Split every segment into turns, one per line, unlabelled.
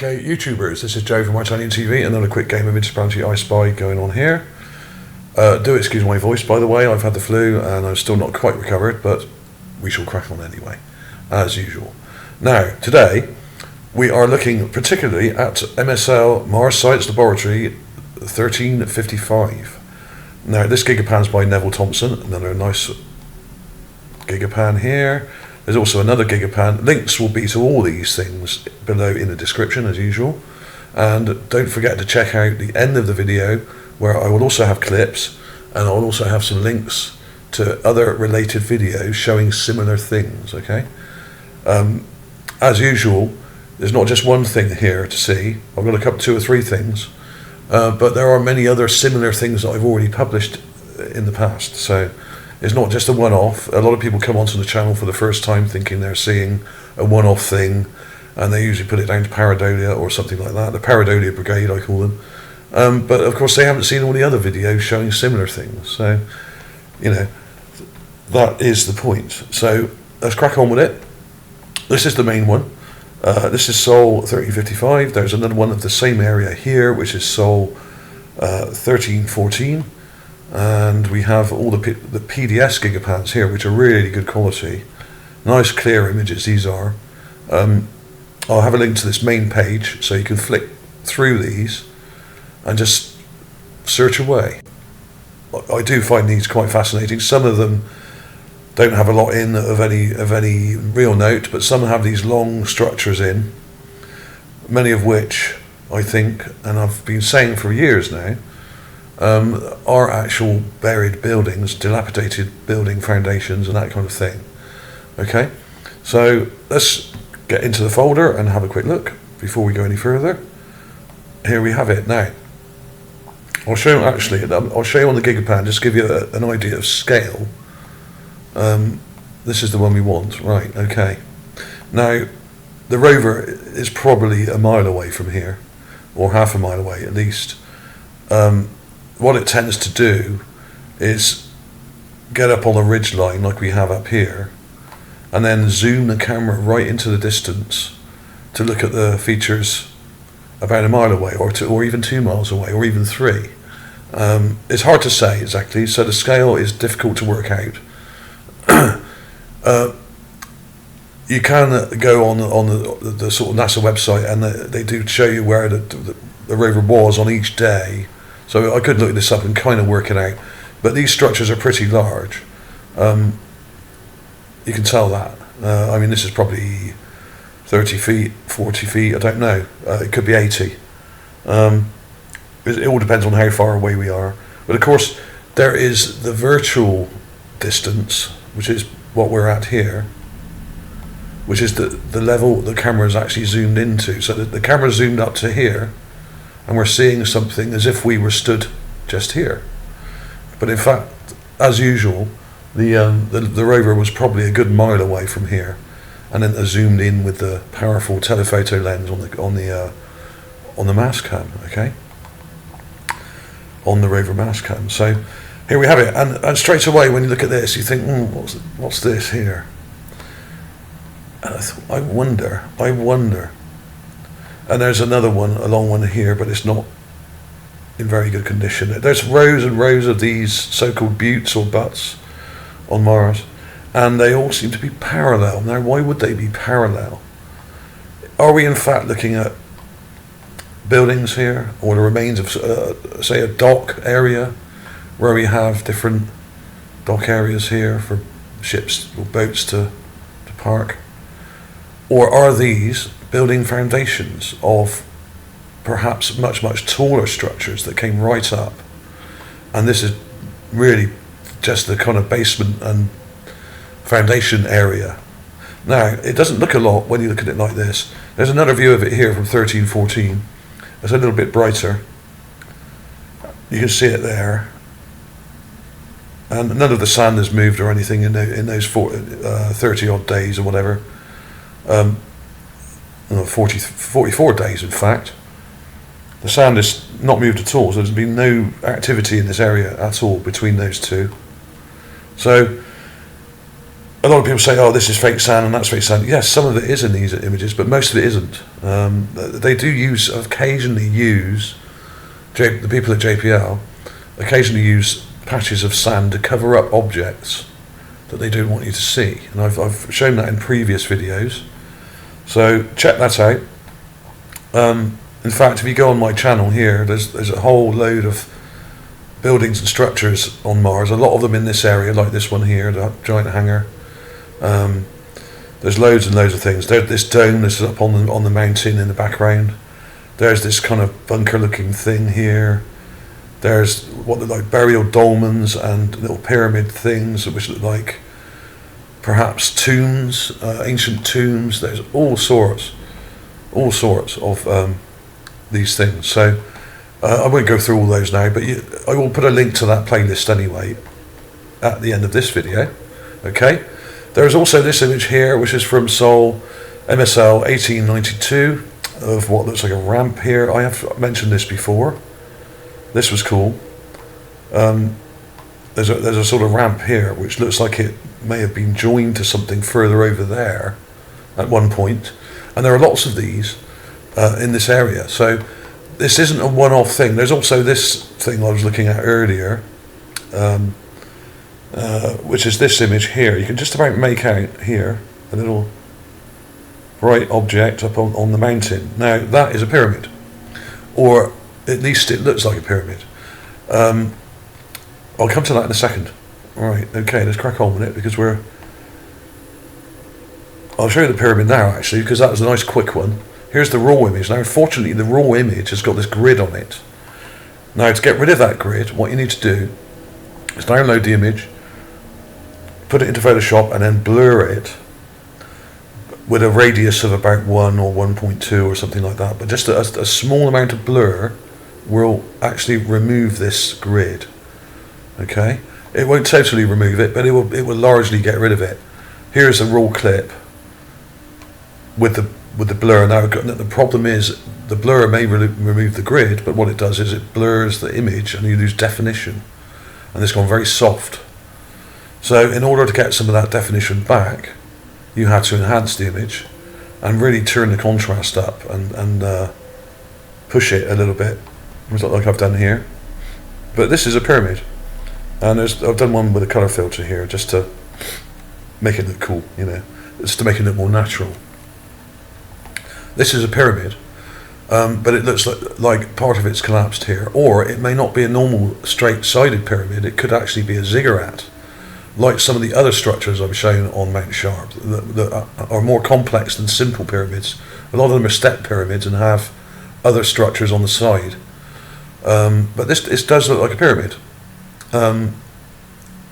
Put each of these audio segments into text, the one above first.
Okay, YouTubers, this is Joe from ArtAlienTV. Another quick game of Interplanetary I Spy going on here. Do excuse my voice, by the way. I've had the flu and I'm still not quite recovered, but we shall crack on anyway, as usual. Now, today we are looking particularly at MSL Mars Science Laboratory 1355. Now, this Gigapan is by Neville Thompson. Another nice Gigapan here. There's also another Gigapan. Links will be to all these things below in the description as usual. And don't forget to check out the end of the video where I will also have clips and I'll also have some links to other related videos showing similar things, okay? As usual, there's not just one thing here to see. I've got a couple, 2 or 3 things, but there are many other similar things that I've already published in the past. So it's not just a one-off. A lot of people come onto the channel for the first time thinking they're seeing a one-off thing, and they usually put it down to pareidolia or something like that, the pareidolia brigade I call them. But of course they haven't seen all the other videos showing similar things. So, you know, that is the point. So let's crack on with it. This is the main one. This is Sol 1355. There's another one of the same area here, which is Sol 1314. And we have all the PDS Gigapans here, which are really good quality. Nice clear images these are. I'll have a link to this main page so you can flick through these and just search away. I do find these quite fascinating. Some of them don't have a lot in of any real note, but some have these long structures in, many of which I think, and I've been saying for years now, are actual buried buildings, dilapidated building foundations and that kind of thing. Okay, so let's get into the folder and have a quick look before we go any further. Here we have it. Now I'll show you, actually I'll show you on the Gigapan, just give you an idea of scale. This is the one we want, right? Okay, now the rover is probably a mile away from here, or half a mile away at least. What it tends to do is get up on a ridge line like we have up here and then zoom the camera right into the distance to look at the features about a mile away, or even 2 miles away, or even 3. It's hard to say exactly, so the scale is difficult to work out. You can go on the sort of NASA website and they do show you where the rover was on each day. So I could look this up and kind of work it out, but these structures are pretty large. You can tell that. I mean, this is probably 30 feet, 40 feet, I don't know. It could be 80. It all depends on how far away we are. But of course, there is the virtual distance, which is what we're at here, which is the level the camera is actually zoomed into. So the camera zoomed up to here, and we're seeing something as if we were stood just here. But in fact, as usual, the rover was probably a good mile away from here, and then zoomed in with the powerful telephoto lens on the mass cam, okay, on the rover mass cam. So here we have it, and straight away when you look at this, you think, what's this here? I wonder. And there's another one, a long one here, but it's not in very good condition. There's rows and rows of these so-called buttes or butts on Mars, and they all seem to be parallel. Now, why would they be parallel? Are we in fact looking at buildings here, or the remains of, say, a dock area, where we have different dock areas here for ships or boats to park? Or are these building foundations of perhaps much taller structures that came right up, and this is really just the kind of basement and foundation area? Now, it doesn't look a lot when you look at it like this. There's another view of it here from 1314. It's a little bit brighter. You can see it there, and none of the sand has moved or anything in those 30 odd days or whatever. 44 days in fact. The sand is not moved at all, so there's been no activity in this area at all between those two. So a lot of people say, oh, this is fake sand and that's fake sand. Yes, some of it is in these images, but most of it isn't. They do occasionally use, the people at JPL occasionally use patches of sand to cover up objects that they don't want you to see. And I've shown that in previous videos. So check that out. In fact, if you go on my channel here, there's a whole load of buildings and structures on Mars, a lot of them in this area, like this one here, the giant hangar. There's loads and loads of things. There's this dome that's up on the mountain in the background. There's this kind of bunker looking thing here. There's what look like burial dolmens and little pyramid things which look like perhaps tombs, ancient tombs. There's all sorts of these things. So I won't go through all those now, but I will put a link to that playlist anyway at the end of this video. Okay. There is also this image here, which is from Seoul, MSL 1892, of what looks like a ramp here. I have mentioned this before. This was cool. There's a sort of ramp here, which looks like it may have been joined to something further over there at one point. And there are lots of these in this area. So this isn't a one-off thing. There's also this thing I was looking at earlier, which is this image here. You can just about make out here a little bright object up on the mountain. Now that is a pyramid, or at least it looks like a pyramid. I'll come to that in a second. Alright, okay, let's crack on with it, because I'll show you the pyramid now actually, because that was a nice quick one. Here's the raw image. Now unfortunately the raw image has got this grid on it. Now to get rid of that grid, what you need to do is download the image, put it into Photoshop, and then blur it with a radius of about 1 or 1.2 or something like that. But just a small amount of blur will actually remove this grid. Okay, it won't totally remove it, but it will largely get rid of it. Here's a raw clip with the blur. Now the problem is the blur may remove the grid, but what it does is it blurs the image and you lose definition, and it's gone very soft. So in order to get some of that definition back, you had to enhance the image and really turn the contrast up and push it a little bit, like I've done here. But this is a pyramid, and I've done one with a colour filter here just to make it look cool, you know, just to make it look more natural. This is a pyramid, but it looks like part of it's collapsed here, or it may not be a normal straight-sided pyramid. It could actually be a ziggurat, like some of the other structures I've shown on Mount Sharp that are more complex than simple pyramids. A lot of them are step pyramids and have other structures on the side. But this does look like a pyramid.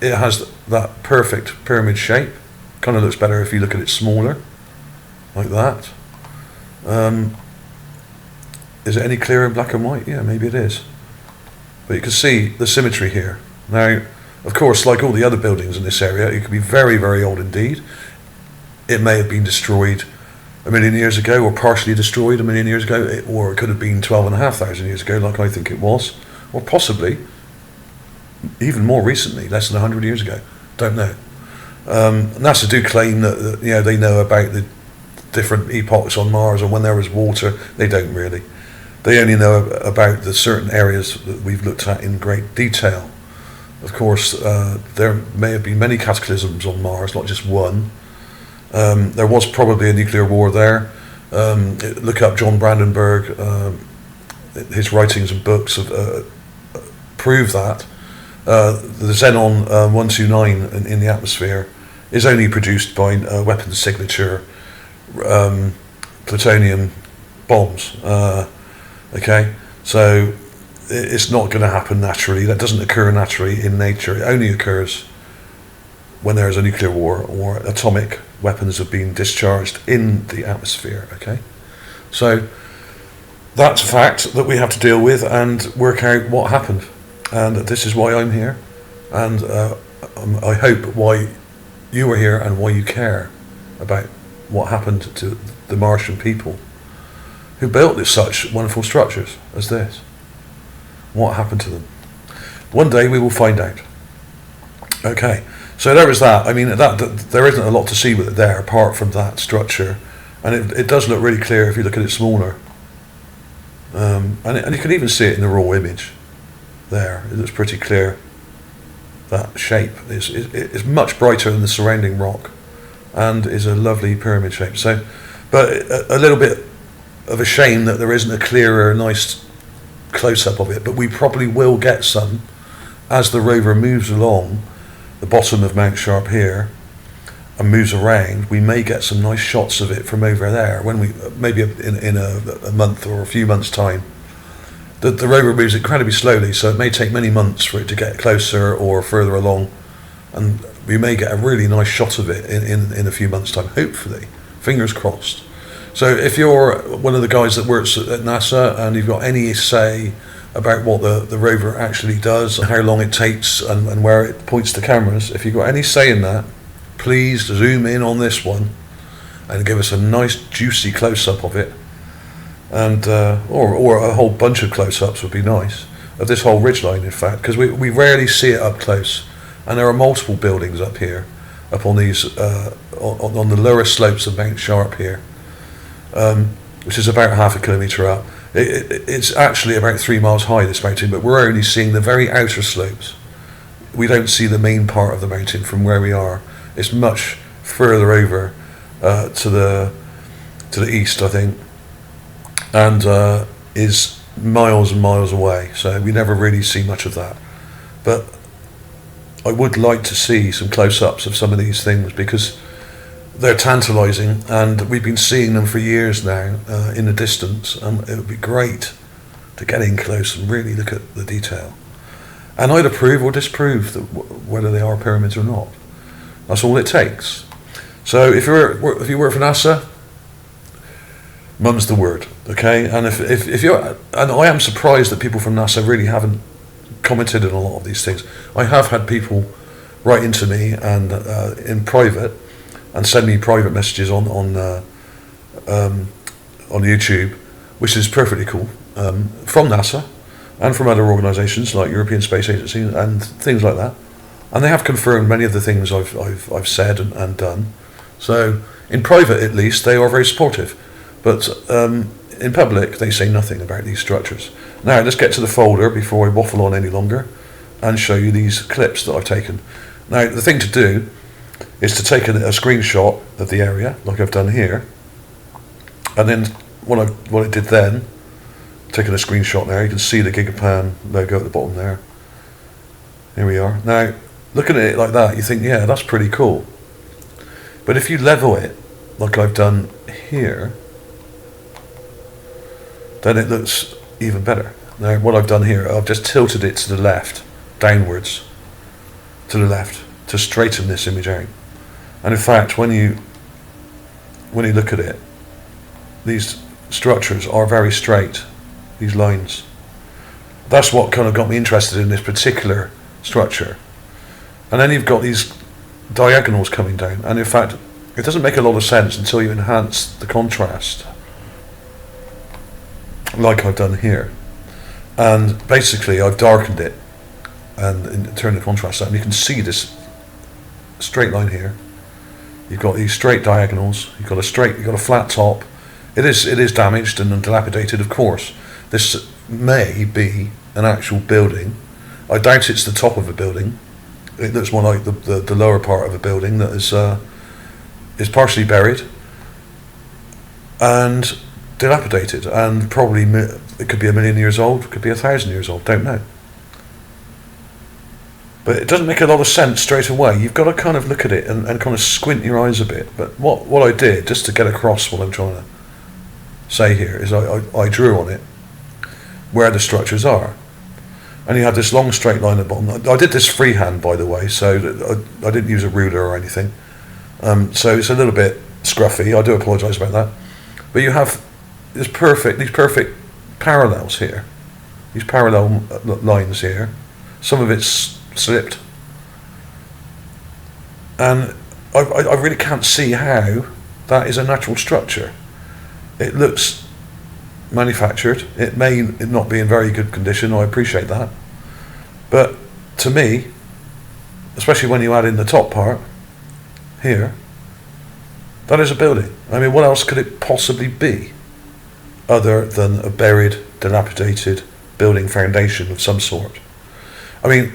It has that perfect pyramid shape. Kind of looks better if you look at it smaller, like that. Is it any clearer in black and white? Yeah, maybe it is. But you can see the symmetry here. Now, of course, like all the other buildings in this area, it could be very, very old indeed. It may have been destroyed 1 million years ago, or partially destroyed 1 million years ago, or it could have been 12,500 years ago, like I think it was, or possibly even more recently, less than 100 years ago. Don't know. NASA do claim that you know, they know about the different epochs on Mars, or when there was water. They don't really. They only know about the certain areas that we've looked at in great detail. Of course, there may have been many cataclysms on Mars, not just one. There was probably a nuclear war there. Look up John Brandenburg. His writings and books have, prove that. The xenon 129 in the atmosphere is only produced by weapons signature plutonium bombs. Okay, so it's not going to happen naturally. That doesn't occur naturally in nature. It only occurs when there is a nuclear war or atomic weapons have been discharged in the atmosphere. Okay, so that's a fact that we have to deal with and work out what happened, and this is why I'm here, and I hope why you are here and why you care about what happened to the Martian people who built such wonderful structures as this. What happened to them? One day we will find out. Okay, So there is that. I mean, that there isn't a lot to see with it there apart from that structure, and it does look really clear if you look at it smaller. And you can even see it in the raw image. There, it looks pretty clear. That shape is much brighter than the surrounding rock, and is a lovely pyramid shape. So, but a little bit of a shame that there isn't a clearer, nice close-up of it. But we probably will get some as the rover moves along the bottom of Mount Sharp here and moves around. We may get some nice shots of it from over there when we maybe in a month or a few months' time. The rover moves incredibly slowly, so it may take many months for it to get closer or further along, and we may get a really nice shot of it in a few months' time, hopefully. Fingers crossed. So if you're one of the guys that works at NASA and you've got any say about what the rover actually does, and how long it takes, and where it points the cameras, if you've got any say in that, please zoom in on this one and give us a nice juicy close-up of it. And or a whole bunch of close-ups would be nice of this whole ridgeline, in fact, because we rarely see it up close, and there are multiple buildings up here, up on these on the lower slopes of Mount Sharp here, which is about half a kilometre up. It's actually about 3 miles high, this mountain, but we're only seeing the very outer slopes. We don't see the main part of the mountain from where we are. It's much further over to the east, I think, and is miles and miles away, so we never really see much of that. But I would like to see some close-ups of some of these things, because they're tantalising, and we've been seeing them for years now in the distance, and it would be great to get in close and really look at the detail, and either prove or disprove whether they are pyramids or not. That's all it takes. So if you work for NASA, mum's the word, okay? And if you're, and I am surprised that people from NASA really haven't commented on a lot of these things. I have had people write into me and in private and send me private messages on YouTube, which is perfectly cool, from NASA and from other organisations like European Space Agency and things like that. And they have confirmed many of the things I've said and done. So in private, at least, they are very supportive. But in public, they say nothing about these structures. Now, let's get to the folder before I waffle on any longer and show you these clips that I've taken. Now, the thing to do is to take a screenshot of the area, like I've done here. And then what I did then, taking a screenshot there, you can see the Gigapan logo at the bottom there. Here we are. Now, looking at it like that, you think, yeah, that's pretty cool. But if you level it, like I've done here, then it looks even better. Now, what I've done here, I've just tilted it to the left, downwards, to the left, to straighten this image out. And in fact, when you look at it, these structures are very straight, these lines. That's what kind of got me interested in this particular structure. And then you've got these diagonals coming down, and in fact, it doesn't make a lot of sense until you enhance the contrast, like I've done here. And basically I've darkened it and turned the contrast up, and you can see this straight line here. You've got these straight diagonals, you've got a flat top. It is damaged and dilapidated, of course. This may be an actual building. I doubt it's the top of a building. It looks more like the lower part of a building that is partially buried and dilapidated, and probably it could be 1,000,000 years old, it could be 1,000 years old, don't know. But it doesn't make a lot of sense straight away. You've got to kind of look at it and kind of squint your eyes a bit. But what I did, just to get across what I'm trying to say here, is I drew on it where the structures are. And you have this long straight line at the bottom. I did this freehand, by the way, so I didn't use a ruler or anything. So it's a little bit scruffy. I do apologise about that. But you have these perfect parallels here, these parallel lines here. Some of it's slipped, and I really can't see how that is a natural structure. It looks manufactured. It may not be in very good condition, I appreciate that, but to me especially when you add in the top part here, that is a building. I mean, what else could it possibly be other than a buried, dilapidated building foundation of some sort? I mean,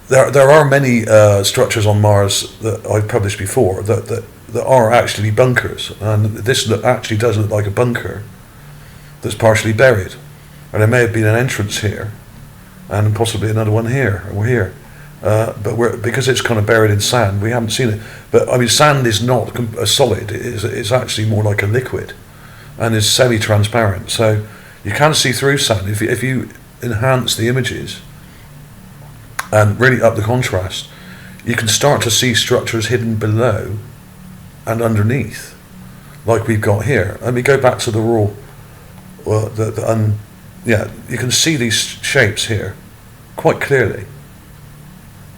there are many structures on Mars that I've published before that are actually bunkers, and this actually does look like a bunker that's partially buried, and there may have been an entrance here and possibly another one here or here, but because it's kind of buried in sand, we haven't seen it. But I mean, sand is not a solid, it's actually more like a liquid and is semi-transparent, so you can see through sand. If you enhance the images and really up the contrast, you can start to see structures hidden below and underneath, like we've got here. Let me go back to the raw, yeah, you can see these shapes here quite clearly.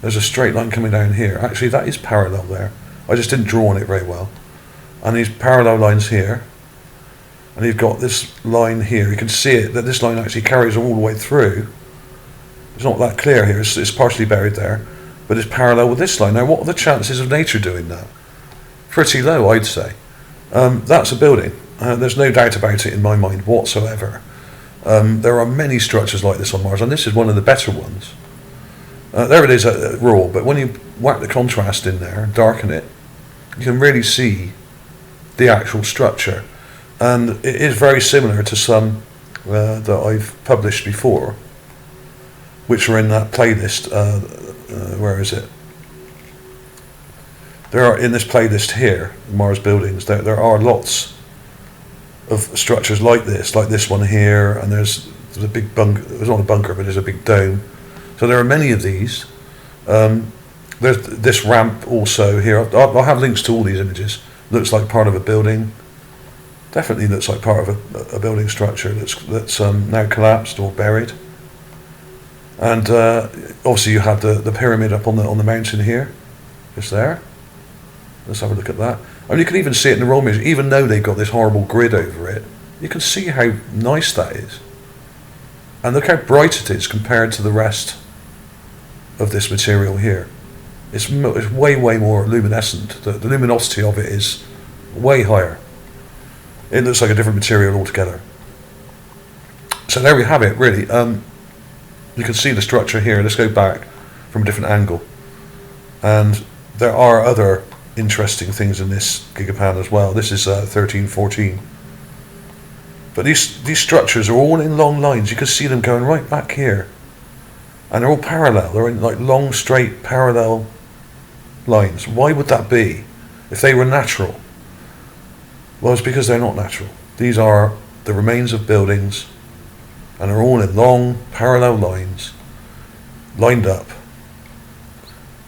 There's a straight line coming down here. Actually, that is parallel there. I just didn't draw on it very well. And these parallel lines here, and you've got this line here. You can see it, that this line actually carries all the way through. It's not that clear here, it's partially buried there, but it's parallel with this line. Now, what are the chances of nature doing that? Pretty low, I'd say. That's a building. There's no doubt about it in my mind whatsoever. There are many structures like this on Mars, and this is one of the better ones. There it is at raw, but when you whack the contrast in there, darken it, you can really see the actual structure. And it is very similar to some that I've published before, which are in that playlist. Where is it? There are, in this playlist here, Mars buildings, there are lots of structures like this one here, and there's a big bunker. There's not a bunker, but there's a big dome. So there are many of these. There's this ramp also here. I'll have links to all these images. Looks like part of a building. Definitely looks like part of a building structure that's now collapsed or buried. And obviously you have the pyramid up on the mountain here, just there. Let's have a look at that. I mean, you can even see it in the raw image, even though they've got this horrible grid over it. You can see how nice that is, and look how bright it is compared to the rest of this material here. It's way more luminescent. The luminosity of it is way higher. It looks like a different material altogether. So there we have it, really. You can see the structure here. Let's go back from a different angle. And there are other interesting things in this Gigapan as well. This is 1314. But these structures are all in long lines. You can see them going right back here. And they're all parallel. They're in like long, straight, parallel lines. Why would that be if they were natural? Well, it's because they're not natural. These are the remains of buildings, and they're all in long, parallel lines, lined up.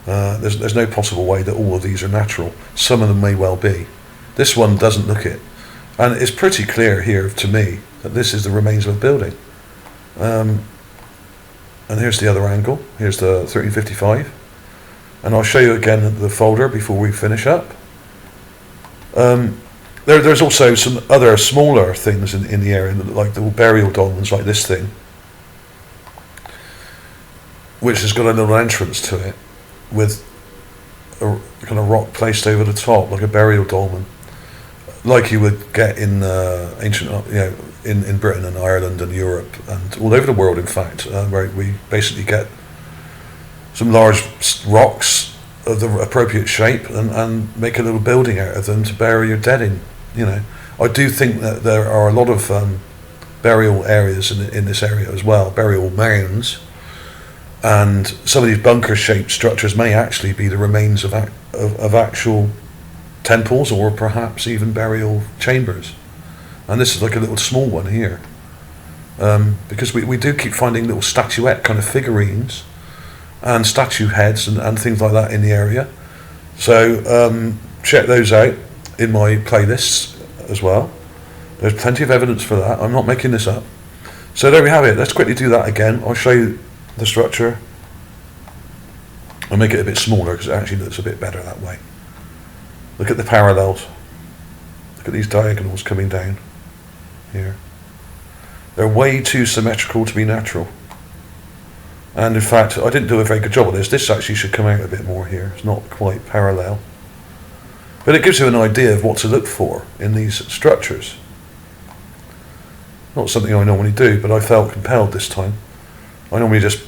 There's no possible way that all of these are natural. Some of them may well be. This one doesn't look it. And it's pretty clear here to me that this is the remains of a building. And here's the other angle. Here's the 1355. And I'll show you again the folder before we finish up. There's also some other smaller things in the area, like the burial dolmens, like this thing, which has got a little entrance to it with a kind of rock placed over the top, like a burial dolmen, like you would get in ancient, in Britain and Ireland and Europe and all over the world, in fact, where we basically get some large rocks of the appropriate shape and make a little building out of them to bury your dead in. I do think that there are a lot of burial areas in this area as well, burial mounds, and some of these bunker-shaped structures may actually be the remains of actual temples, or perhaps even burial chambers. And this is like a little small one here, because we do keep finding little statuette kind of figurines and statue heads and things like that in the area. So check those out in my playlists as well. There's plenty of evidence for that. I'm not making this up. So there we have it. Let's quickly do that again. I'll show you the structure. I'll make it a bit smaller because it actually looks a bit better that way. Look at the parallels. Look at these diagonals coming down here. They're way too symmetrical to be natural. And in fact, I didn't do a very good job of this. This actually should come out a bit more here. It's not quite parallel. But it gives you an idea of what to look for in these structures. Not something I normally do, but I felt compelled this time. I normally just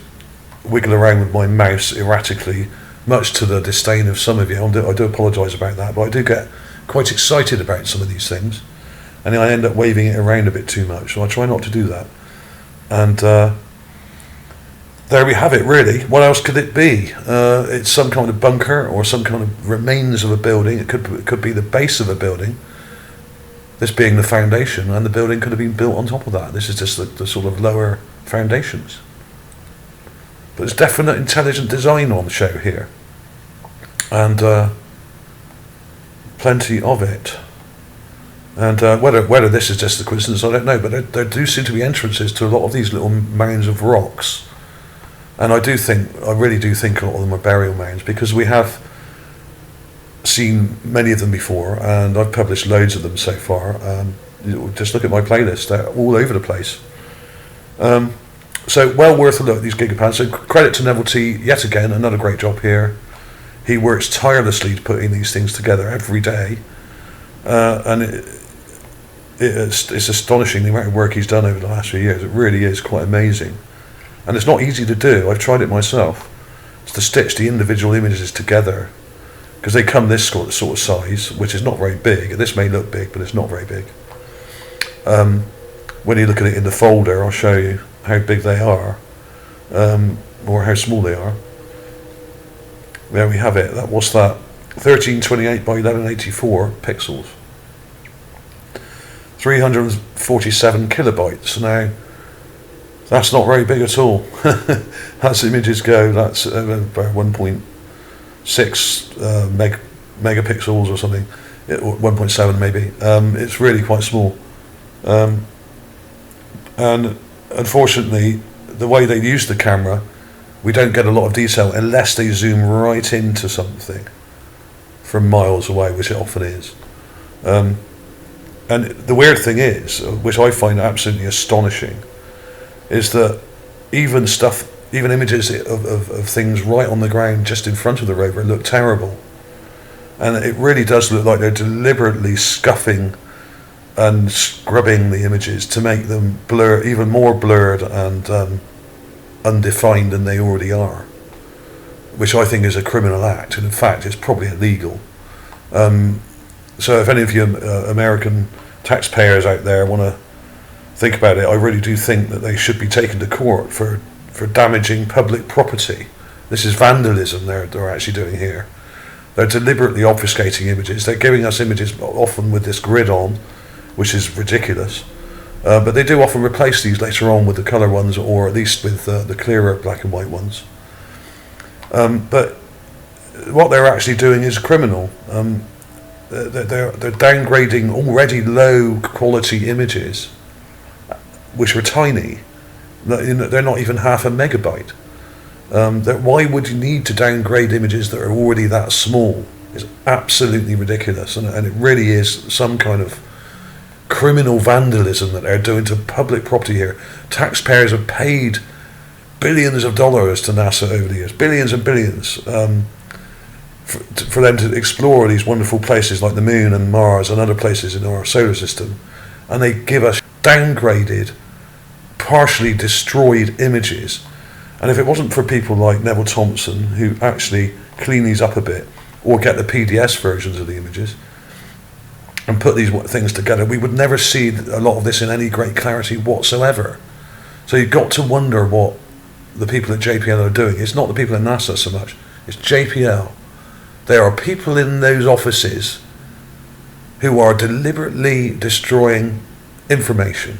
wiggle around with my mouse erratically, much to the disdain of some of you. I do apologise about that, but I do get quite excited about some of these things, and I end up waving it around a bit too much, so I try not to do that. And there we have it, really. What else could it be? It's some kind of bunker or some kind of remains of a building. It could be the base of a building, this being the foundation, and the building could have been built on top of that. This is just the sort of lower foundations. But there's definite intelligent design on the show here, and plenty of it. And whether this is just a coincidence, I don't know, but there do seem to be entrances to a lot of these little mounds of rocks. And I really do think a lot of them are burial mounds, because we have seen many of them before, and I've published loads of them so far. Just look at my playlist, they're all over the place. So well worth a look at these Gigapans. So credit to Neville T, yet again, another great job here. He works tirelessly to putting these things together every day, and it's astonishing the amount of work he's done over the last few years. It really is quite amazing, and it's not easy to do. I've tried it myself. It's to stitch the individual images together, because they come this sort of size, which is not very big. This may look big, but it's not very big. When you look at it in the folder, I'll show you how big they are, or how small they are. There we have it. What's that? 1328 by 1184 pixels. 347 kilobytes. Now, that's not very big at all. As images go, that's about 1.6 megapixels or something, or 1.7 maybe. It's really quite small. And unfortunately, the way they use the camera, we don't get a lot of detail unless they zoom right into something from miles away, which it often is. And the weird thing is, which I find absolutely astonishing, is that even images of things right on the ground just in front of the rover look terrible. And it really does look like they're deliberately scuffing and scrubbing the images to make them blur, even more blurred and undefined than they already are, which I think is a criminal act, and in fact it's probably illegal. So if any of you American taxpayers out there want to think about it, I really do think that they should be taken to court for damaging public property. This is vandalism they're actually doing here. They're deliberately obfuscating images. They're giving us images often with this grid on, which is ridiculous. But they do often replace these later on with the colour ones, or at least with the clearer black and white ones. But what they're actually doing is criminal. They're downgrading already low quality images, which are tiny. They're not even half a megabyte. Why would you need to downgrade images that are already that small? It's absolutely ridiculous, and it really is some kind of criminal vandalism that they're doing to public property here. Taxpayers have paid billions of dollars to NASA over the years, billions and billions, for them to explore these wonderful places like the Moon and Mars and other places in our solar system, and they give us downgraded, partially destroyed images. And if it wasn't for people like Neville Thompson, who actually clean these up a bit, or get the PDS versions of the images and put these things together, we would never see a lot of this in any great clarity whatsoever. So you've got to wonder what the people at JPL are doing. It's not the people at NASA so much, it's JPL. There are people in those offices who are deliberately destroying information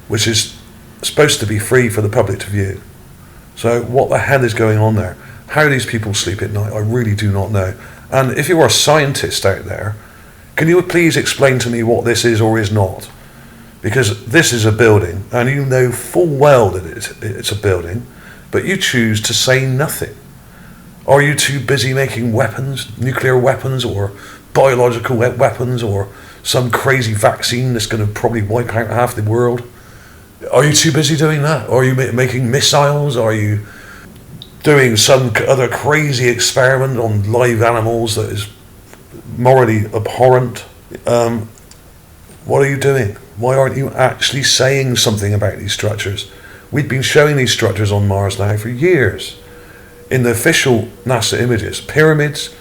which is supposed to be free for the public to view. So what the hell is going on there? How these people sleep at night, I really do not know. And if you are a scientist out there, can you please explain to me what this is or is not? Because this is a building, and you know full well that it's a building, but you choose to say nothing. Are you too busy making weapons, nuclear weapons, or biological weapons, or some crazy vaccine that's going to probably wipe out half the world? Are you too busy doing that? Or are you making missiles? Or are you doing some other crazy experiment on live animals that is morally abhorrent? What are you doing? Why aren't you actually saying something about these structures? We've been showing these structures on Mars now for years. In the official NASA images, pyramids,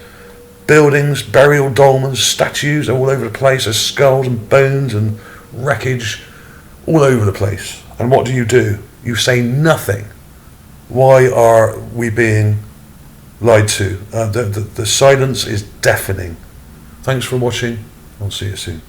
buildings, burial dolmens, statues all over the place. There's skulls and bones and wreckage all over the place. And what do? You say nothing. Why are we being lied to? The silence is deafening. Thanks for watching. I'll see you soon.